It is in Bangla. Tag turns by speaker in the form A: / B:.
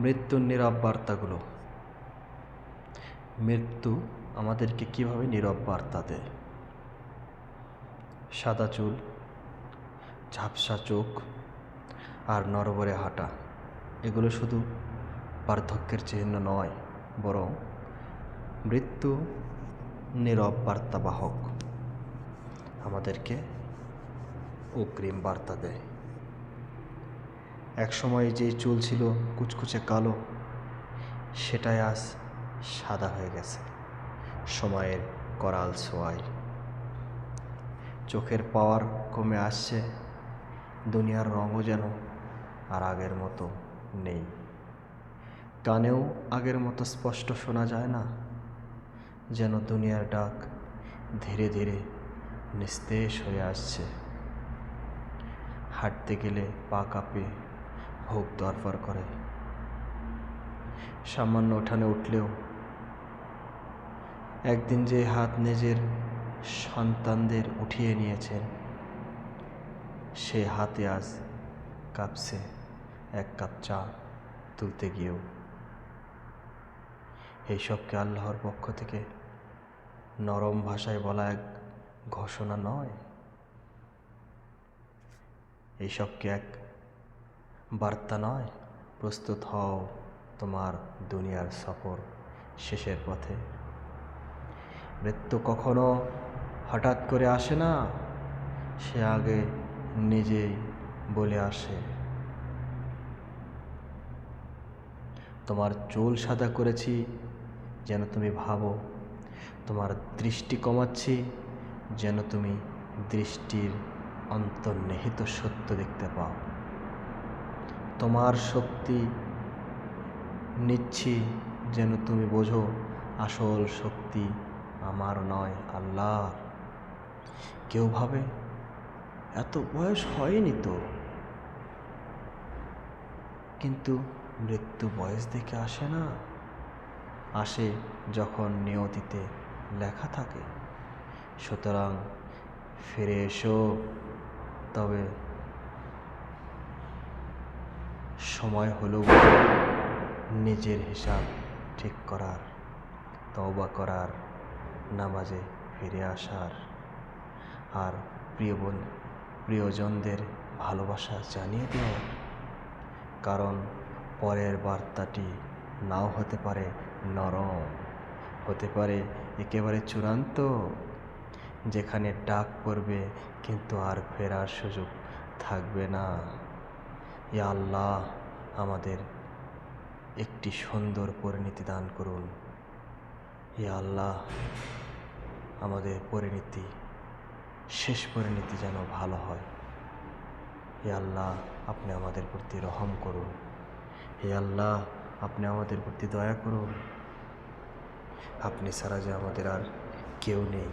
A: মৃত্যুর নীরব বার্তাগুলো। মৃত্যু আমাদেরকে কিভাবে নীরব বার্তা দেয়? সাদা চুল, ঝাপসা চোখ আর নড়বড়ে হাঁটা, এগুলো শুধু বার্ধক্যের চিহ্ন নয়, বরং মৃত্যু নীরব বার্তাবাহক। আমাদেরকে অগ্রিম বার্তা দেয়। একসময় যেই চুল ছিল কুচকুচে কালো, সেটাই আজ সাদা হয়ে গেছে সময়ের করাল ছোঁয়ায়। চোখের পাওয়ার কমে আসছে, দুনিয়ার রঙও যেন আর আগের মতো নেই। কানেও আগের মতো স্পষ্ট শোনা যায় না, যেন দুনিয়ার ডাক ধীরে ধীরে নিস্তেজ হয়ে আসছে। হাঁটতে গেলে পা কাঁপে, বুক দরবার করে। সামান্য উঠানে উঠলেও একদিন যে হাত নিজের সন্তানদের উঠিয়ে নিয়েছেন, সে হাতে আজ কাঁপছে এক কাপ চা তুলতে গিয়েও। এইসবকে আল্লাহর পক্ষ থেকে নরম ভাষায় বলা এক ঘোষণা নয়? এইসবকে এক বার্তা নয়? প্রস্তুত হও তোমার দুনিয়ার সফর শেষের পথে। মৃত্যু কখনো হঠাৎ করে আসে না, সে আগে নিজেই বলে আসে। তোমার চুল সাদা করেছি যেন তুমি ভাবো, তোমার দৃষ্টি কমাচ্ছি যেন তুমি দৃষ্টির অন্তর্নিহিত সত্য দেখতে পাও। তোমার শক্তি নিচ্ছি যেন তুমি বোঝো, আসল শক্তি আমার নয়, আল্লাহর। কেউ ভাবে এত বয়স হয়নি তো, কিন্তু মৃত্যু বয়স দেখে আসে না, আসে যখন নিয়তিতে লেখা থাকে। সুতরাং ফিরে এসো, তবে সময় হলো নিজের হিসাব ঠিক করার, তওবা করার, নামাজে ফিরে আসার, আর প্রিয়জনদের ভালোবাসা জানিয়ে দেওয়ার। কারণ পরের বার্তাটি নাও হতে পারে নরম, হতে পারে একেবারে চূড়ান্ত, যেখানে ডাক পড়বে কিন্তু আর ফেরার সুযোগ থাকবে না। ইয়া আল্লাহ, আমাদের একটি সুন্দর পরিণতি দান করুন। ইয়া আল্লাহ, আমাদের পরিণতি, শেষ পরিণতি যেন ভালো হয়। হে আল্লাহ, আপনি আমাদের প্রতি রহম করুন। হে আল্লাহ, আপনি আমাদের প্রতি দয়া করুন। আপনি ছাড়া যে আমাদের আর কেউ নেই।